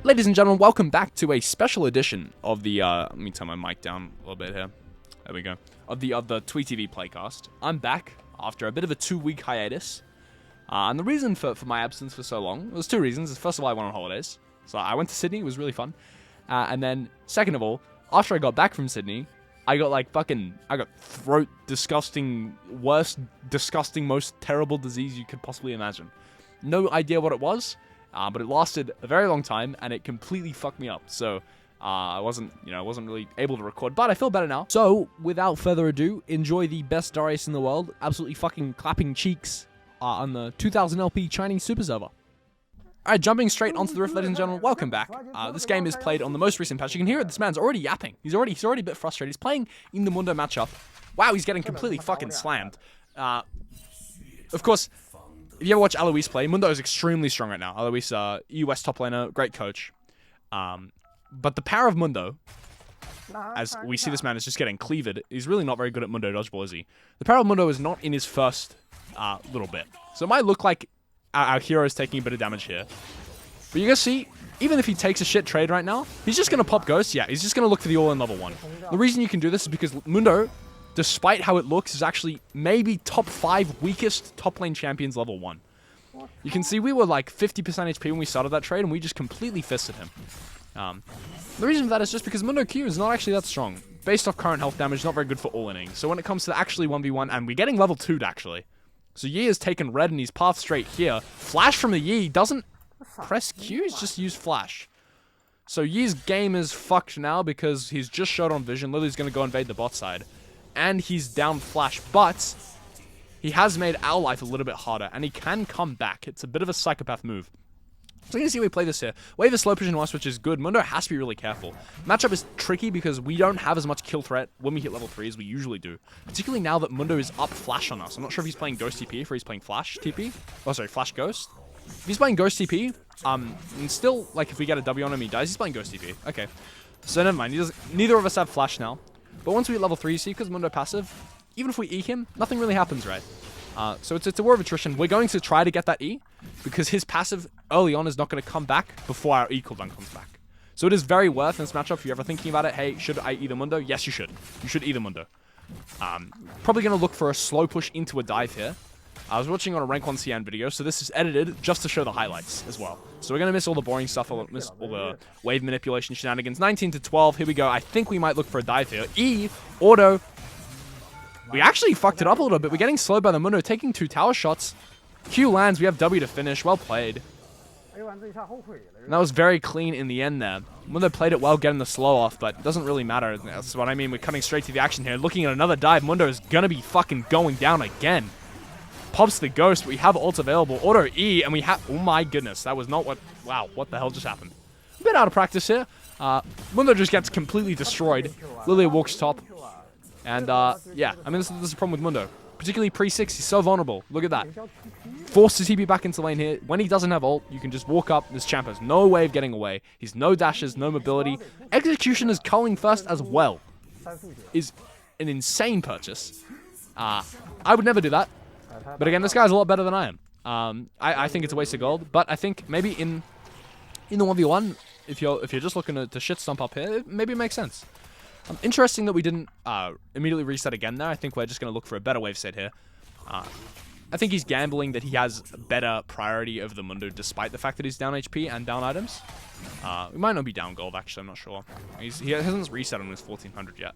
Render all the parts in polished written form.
Ladies and gentlemen, welcome back to a special edition of the, let me turn my mic down a little bit here. There we go. Of the TweetTV Playcast. I'm back after a bit of a 2-week hiatus. And the reason for my absence for so long, there's two reasons. First of all, I went on holidays. So I went to Sydney, it was really fun. And then, second of all, after I got back from Sydney, I got throat disgusting, worst, disgusting, most terrible disease you could possibly imagine. No idea what it was. But it lasted a very long time, and it completely fucked me up. So, I wasn't really able to record, but I feel better now. So, without further ado, enjoy the best Darius in the world, absolutely fucking clapping cheeks on the 2000 LP Chinese Super Server. Alright, jumping straight onto the riff, ladies and gentlemen, welcome back. This game is played on the most recent patch. You can hear it, this man's already yapping. He's already a bit frustrated. He's playing in the Mundo matchup. Wow, he's getting completely fucking slammed. Of course, if you ever watch Alois play, Mundo is extremely strong right now. Alois, US top laner, great coach. But the power of Mundo, as we see this man is just getting cleaved, he's really not very good at Mundo dodgeball, is he? The power of Mundo is not in his first little bit. So it might look like our hero is taking a bit of damage here. But you're going to see, even if he takes a shit trade right now, he's just going to pop Ghost. Yeah, he's just going to look for the all-in level 1. The reason you can do this is because Mundo, despite how it looks, is actually maybe top 5 weakest top lane champions level 1. You can see we were like 50% HP when we started that trade, and we just completely fisted him. The reason for that is just because Mundo Q is not actually that strong. Based off current health damage, not very good for all-inning. So when it comes to actually 1v1, and we're getting level 2'd actually. So Yi has taken red and he's path straight here. Flash from the Yi doesn't press Q, he's just used flash. So Yi's game is fucked now because he's just showed on vision. Lily's going to go invade the bot side. And he's down flash, but he has made our life a little bit harder, and he can come back. It's a bit of a psychopath move. So you can see we play this here. Wave is slow pushing us, which is good. Mundo has to be really careful. Matchup is tricky because we don't have as much kill threat when we hit level 3 as we usually do. Particularly now that Mundo is up flash on us. I'm not sure if he's playing Ghost TP or he's playing Flash TP. Oh, sorry, Flash Ghost. If he's playing Ghost TP, and still, like, if we get a W on him, he dies. He's playing Ghost TP. Okay. So never mind. Neither of us have Flash now. But once we hit level 3, you see, because Mundo passive, even if we E him, nothing really happens, right? So it's a war of attrition. We're going to try to get that E, because his passive early on is not going to come back before our E cooldown comes back. So it is very worth in this matchup if you're ever thinking about it. Hey, should I E the Mundo? Yes, you should. You should E the Mundo. Probably going to look for a slow push into a dive here. I was watching on a rank 1 CN video, so this is edited just to show the highlights as well. So we're going to miss all the boring stuff, miss all the wave manipulation shenanigans. 19 to 12, here we go. I think we might look for a dive here. E, auto. We actually fucked it up a little bit. We're getting slowed by the Mundo, taking 2 tower shots. Q lands, we have W to finish. Well played. And that was very clean in the end there. Mundo played it well, getting the slow off, but it doesn't really matter. That's what I mean. We're cutting straight to the action here. Looking at another dive, Mundo is going to be fucking going down again. Pops the Ghost. We have ult available. Auto E, and we have... Oh my goodness. That was not what... Wow, what the hell just happened? A bit out of practice here. Mundo just gets completely destroyed. Lilia walks top. And, yeah. I mean, this is a problem with Mundo. Particularly pre-6. He's so vulnerable. Look at that. Forced to TP back into lane here. When he doesn't have ult, you can just walk up. This champ has no way of getting away. He's no dashes, no mobility. Execution is culling first as well. Is an insane purchase. I would never do that. But again, this guy's a lot better than I am. I think it's a waste of gold. But I think maybe in the 1v1, if you're just looking to shit stomp up here, maybe it makes sense. Interesting that we didn't immediately reset again there. I think we're just going to look for a better wave set here. I think he's gambling that he has better priority over the Mundo despite the fact that he's down HP and down items. We might not be down gold, actually. I'm not sure. He hasn't reset on his 1400 yet.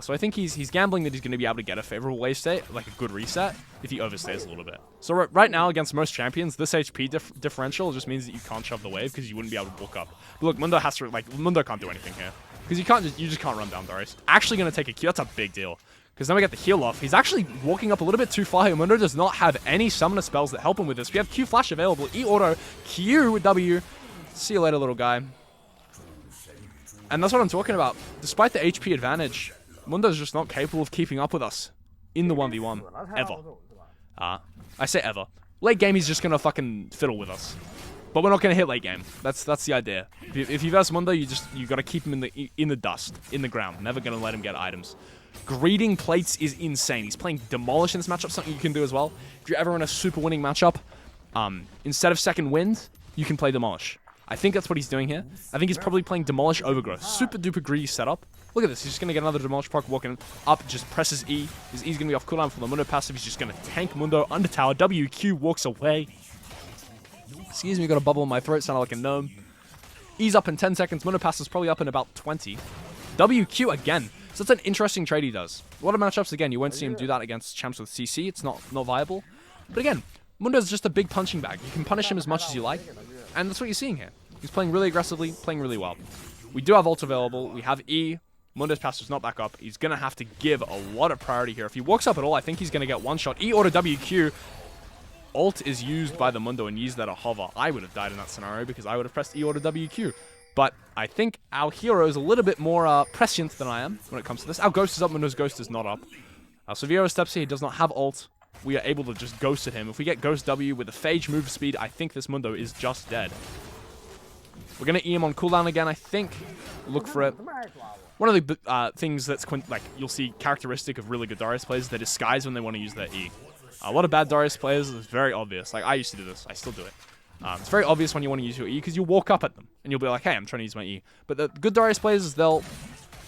So I think he's gambling that he's going to be able to get a favorable wave state, like a good reset, if he overstays a little bit. So right now, against most champions, this HP differential just means that you can't shove the wave because you wouldn't be able to walk up. But look, Mundo has to, Mundo can't do anything here. Because you just can't run down Darius. Actually going to take a Q, that's a big deal. Because then we get the heal off. He's actually walking up a little bit too far here. Mundo does not have any summoner spells that help him with this. We have Q flash available, E auto, Q with W. See you later, little guy. And that's what I'm talking about. Despite the HP advantage, Mundo's just not capable of keeping up with us in the 1v1. Ever. I say ever. Late game, he's just going to fucking fiddle with us. But we're not going to hit late game. That's the idea. If you verse Mundo, you got to keep him in the dust, in the ground. Never going to let him get items. Greeting plates is insane. He's playing Demolish in this matchup, something you can do as well. If you're ever in a super winning matchup, instead of second wind, you can play Demolish. I think that's what he's doing here. I think he's probably playing Demolish Overgrowth. Super duper greedy setup. Look at this. He's just going to get another Demolish Proc walking up. Just presses E. His E's going to be off cooldown for the Mundo passive. He's just going to tank Mundo under tower. WQ walks away. Excuse me, got a bubble in my throat. Sounded like a gnome. E's up in 10 seconds. Mundo passive's probably up in about 20. WQ again. So that's an interesting trade he does. A lot of matchups, again, you won't see him do that against champs with CC. It's not viable. But again, Mundo's just a big punching bag. You can punish him as much as you like. And that's what you're seeing here. He's playing really aggressively, playing really well. We do have ult available. We have E. Mundo's passive's not back up. He's going to have to give a lot of priority here. If he walks up at all, I think he's going to get one shot. E or WQ. Ult is used by the Mundo and used that a hover. I would have died in that scenario because I would have pressed E or WQ. But I think our hero is a little bit more prescient than I am when it comes to this. Our Ghost is up, Mundo's Ghost is not up. So Vieira steps here, he does not have ult. We are able to just ghost at him. If we get Ghost W with a Phage move speed, I think this Mundo is just dead. We're going to E him on cooldown again, I think. Look for it. One of the things that's you'll see characteristic of really good Darius players is they disguise when they want to use their E. A lot of bad Darius players, it's very obvious. Like, I used to do this. I still do it. It's very obvious when you want to use your E because you walk up at them and you'll be like, hey, I'm trying to use my E. But the good Darius players is they'll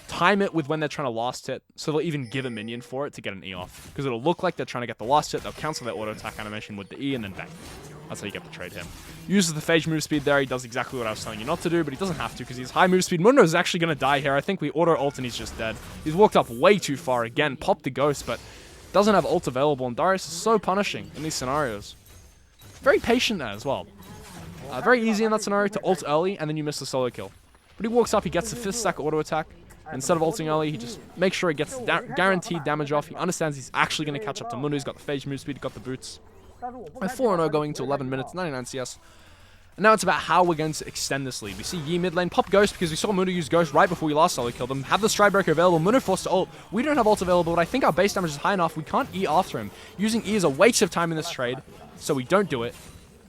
time it with when they're trying to last hit, so they'll even give a minion for it to get an E off. Because it'll look like they're trying to get the last hit, they'll cancel their auto attack animation with the E and then bang. That's how you get the trade him. Uses the Phage move speed there, he does exactly what I was telling you not to do, but he doesn't have to because he's high move speed. Mundo is actually going to die here. I think we auto ult and he's just dead. He's walked up way too far again, popped the Ghost, but doesn't have ult available, and Darius is so punishing in these scenarios. Very patient there as well. Very easy in that scenario to ult early, and then you miss the solo kill. But he walks up, he gets the 5th stack auto attack. Instead of ulting early, he just makes sure he gets guaranteed damage off. He understands he's actually going to catch up to Mundo. He's got the Phage move speed, got the boots. We're 4-0 going to 11 minutes, 99 CS. And now it's about how we're going to extend this lead. We see Yi mid lane pop Ghost because we saw Mundo use Ghost right before we last solo killed him. Have the Stride Breaker available. Mundo forced to ult. We don't have ult available, but I think our base damage is high enough. We can't E after him. Using E is a waste of time in this trade, so we don't do it.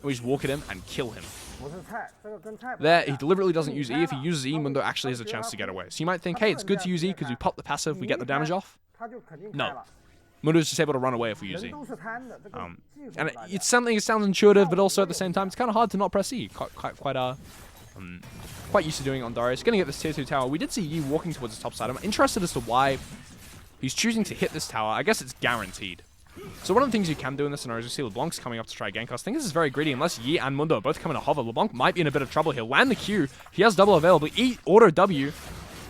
We just walk at him and kill him. There, he deliberately doesn't use E. If he uses E, Mundo actually has a chance to get away. So you might think, hey, it's good to use E because we pop the passive, we get the damage off. No. Mundo's just able to run away if we use E. And it's something that sounds intuitive, but also at the same time, it's kind of hard to not press E. Quite used to doing it on Darius. Gonna get this tier 2 tower. We did see Yi walking towards the top side. I'm interested as to why he's choosing to hit this tower. I guess it's guaranteed. So one of the things you can do in this scenario is you see LeBlanc's coming up to try gank us. I think this is very greedy. Unless Yi and Mundo are both coming to hover, LeBlanc might be in a bit of trouble here. Land the Q. He has double available. E auto W.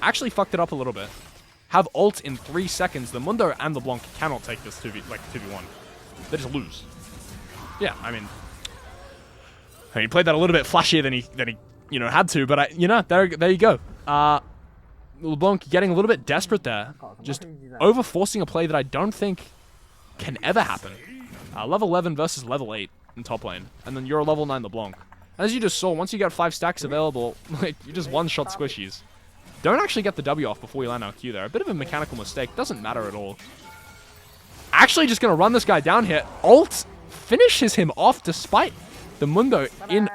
Actually fucked it up a little bit. Have ult in 3 seconds. The Mundo and LeBlanc cannot take this 2v1. They just lose. Yeah, I mean, he played that a little bit flashier than he had to, but there you go. LeBlanc getting a little bit desperate there, just over forcing a play that I don't think can ever happen. Level 11 versus level 8 in top lane, and then you're a level 9 LeBlanc. As you just saw, once you get 5 stacks available, you just one-shot squishies. Don't actually get the W off before we land our Q there. A bit of a mechanical mistake. Doesn't matter at all. Actually just going to run this guy down here. Ult finishes him off despite the Mundo in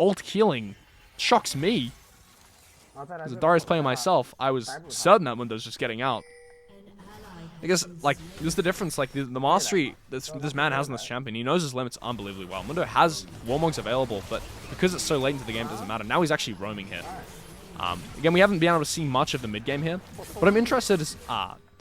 ult healing. Shocks me. As a Darius player myself, I was certain that Mundo's just getting out. I guess, this is the difference. The mastery this man has in this champion. He knows his limits unbelievably well. Mundo has Warmogs available, but because it's so late into the game, it doesn't matter. Now he's actually roaming here. Again, we haven't been able to see much of the mid game here, but I'm interested in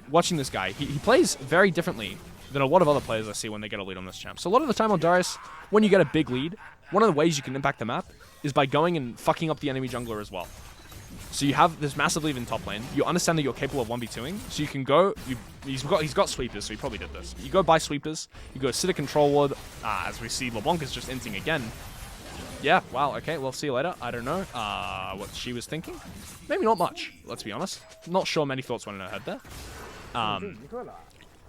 watching this guy. He plays very differently than a lot of other players I see when they get a lead on this champ. So a lot of the time on Darius, when you get a big lead, one of the ways you can impact the map is by going and fucking up the enemy jungler as well. So you have this massive lead in top lane. You understand that you're capable of 1v2ing, so you can go. He's got sweepers, so he probably did this. You go buy sweepers. You go sit a control ward. As we see, LeBlanc is just inting again. Yeah, wow, okay, well, see you later. I don't know what she was thinking. Maybe not much, let's be honest. Not sure many thoughts went in her head there.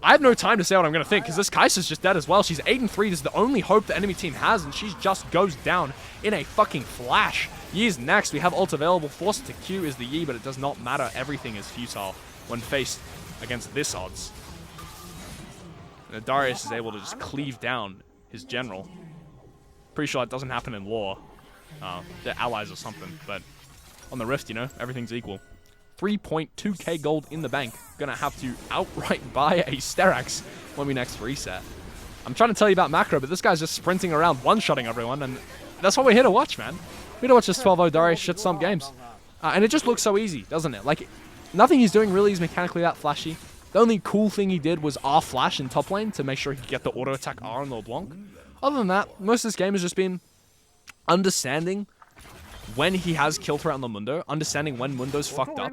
I have no time to say what I'm going to think, because this Kai'Sa's just dead as well. She's 8-3. This is the only hope the enemy team has, and she just goes down in a fucking flash. Yi's next. We have ult available. Forced to Q is the Yi, but it does not matter. Everything is futile when faced against this odds. And Darius is able to just cleave down his general. Pretty sure that doesn't happen in lore. They're allies or something, but on the Rift, everything's equal. 3.2k gold in the bank. Gonna have to outright buy a Sterax when we next reset. I'm trying to tell you about macro, but this guy's just sprinting around, one-shotting everyone, and that's what we're here to watch, man. We don't watch this 12-0 Darius shit stomp games. And it just looks so easy, doesn't it? Like, nothing he's doing really is mechanically that flashy. The only cool thing he did was R flash in top lane to make sure he could get the auto attack R on LeBlanc. Other than that, most of this game has just been understanding when he has kill threat on the Mundo, understanding when Mundo's fucked up.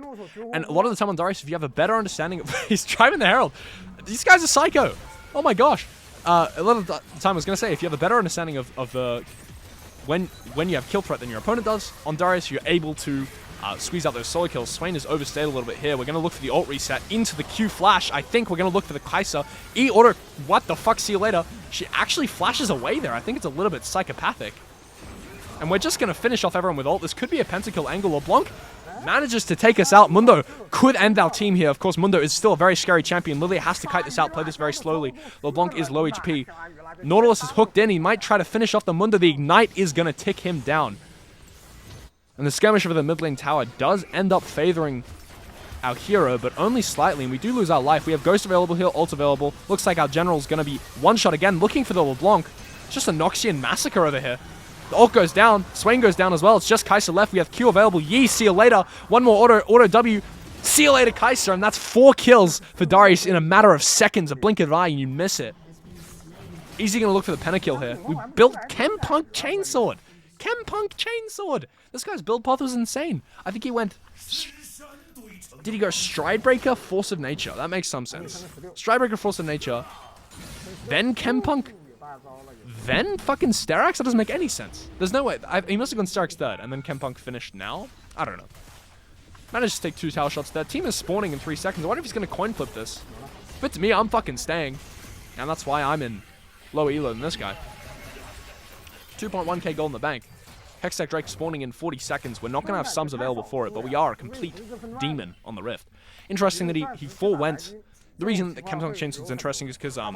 And a lot of the time on Darius, if you have a better understanding of... He's driving the Herald. These guys are psycho. Oh my gosh. A lot of the time I was going to say, if you have a better understanding of the... When you have kill threat than your opponent does, on Darius, you're able to squeeze out those solo kills. Swain has overstayed a little bit here. We're going to look for the ult reset into the Q flash. I think we're going to look for the Kai'Sa. E order. What the fuck? See you later. She actually flashes away there. I think it's a little bit psychopathic. And we're just going to finish off everyone with ult. This could be a pentakill angle. LeBlanc manages to take us out. Mundo could end our team here. Of course, Mundo is still a very scary champion. Lilia has to kite this out, play this very slowly. LeBlanc is low HP. Nautilus is hooked in. He might try to finish off the Mundo. The Ignite is going to tick him down. And the skirmish over the mid lane tower does end up favoring our hero, but only slightly, and we do lose our life. We have Ghost available here, ult available. Looks like our general's going to be one-shot again, looking for the LeBlanc. It's just a Noxian massacre over here. The ult goes down. Swain goes down as well. It's just Kai'Sa left. We have Q available. Yee, see you later. One more auto W. See you later, Kai'Sa. And that's 4 kills for Darius in a matter of seconds. A blink of an eye and you miss it. Easy going to look for the pentakill here. We built Chempunk Chainsword. Chempunk Chainsword. This guy's build path was insane. I think he went... Did he go Stridebreaker, Force of Nature? That makes some sense. Stridebreaker, Force of Nature. Then Chempunk... Then fucking Sterax? That doesn't make any sense. There's no way. He must have gone Sterax third, and then Chempunk finished now? I don't know. Managed to take 2 tower shots there. Team is spawning in 3 seconds. I wonder if he's going to coin flip this. If it's me, I'm fucking staying. And that's why I'm in lower elo than this guy. 2.1k gold in the bank. Hextech Drake spawning in 40 seconds. We're not going to have sums available for it, but we are a complete demon on the Rift. Interesting that he forewent. The reason that Chempunk Chainsword is interesting is because, as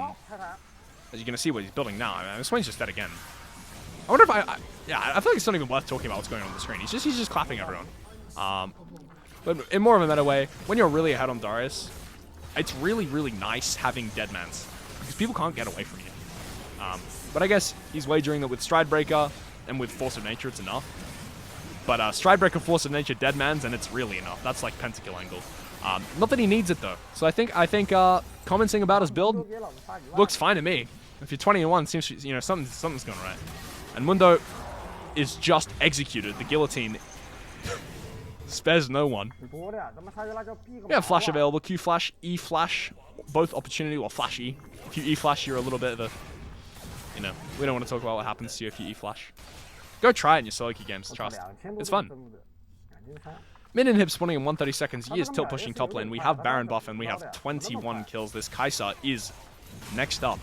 you're going to see what he's building now. I mean, Swain's just dead again. I wonder if yeah, I feel like it's not even worth talking about what's going on the screen. He's just clapping everyone. But in more of a meta way, when you're really ahead on Darius, it's really, really nice having Deadmans. Because people can't get away from you. But I guess he's wagering that with Stridebreaker and with Force of Nature, it's enough. But Stridebreaker, Force of Nature, Deadmans, and it's really enough. That's like pentakill angle. Not that he needs it, though. So I think commenting about his build looks fine to me. If you're 20-1, seems, you know, something's going right. And Mundo is just executed. The guillotine spares no one. We have flash available. Q flash, E flash, both opportunity. Well, flash E. If you E flash, you're a little bit of a, you know, we don't want to talk about what happens to you if you E flash. Go try it in your solo queue games. Trust. It's fun. Mid inhib spawning in 130 seconds. He is tilt pushing top lane. We have Baron buff and we have 21 kills. This Kai'Sa is next up.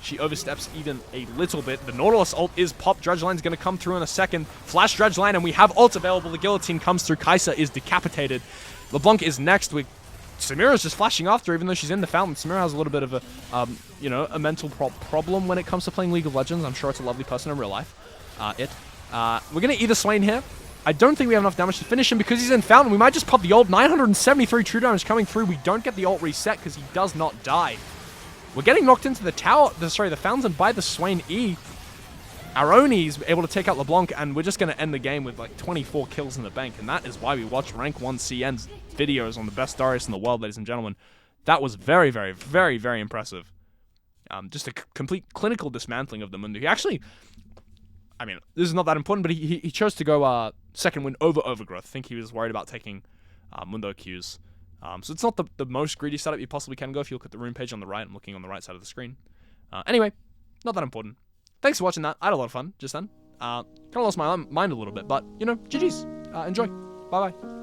She oversteps even a little bit. The Nautilus ult is popped. Dredge Line's going to come through in a second. Flash Dredge Line, and we have ult available. The guillotine comes through. Kai'Sa is decapitated. LeBlanc is next. Samira's just flashing after, even though she's in the fountain. Samira has a little bit of a, you know, a mental problem when it comes to playing League of Legends. I'm sure it's a lovely person in real life. We're going to either Swain here. I don't think we have enough damage to finish him because he's in fountain. We might just pop the ult. 973 true damage coming through. We don't get the ult reset because he does not die. We're getting knocked into the tower, the fountain by the Swain E. Our own E is able to take out LeBlanc, and we're just going to end the game with like 24 kills in the bank, and that is why we watch Rank 1 CN's videos on the best Darius in the world, ladies and gentlemen. That was very, very, very, very impressive. Just a complete clinical dismantling of the Mundo. He actually, I mean, this is not that important, but he chose to go second win over Overgrowth. I think he was worried about taking Mundo Qs. So it's not the most greedy setup you possibly can go if you look at the rune page on the right. I'm looking on the right side of the screen. Anyway, not that important. Thanks for watching that. I had a lot of fun just then. Kind of lost my mind a little bit, but, you know, GG's. Enjoy. Bye-bye.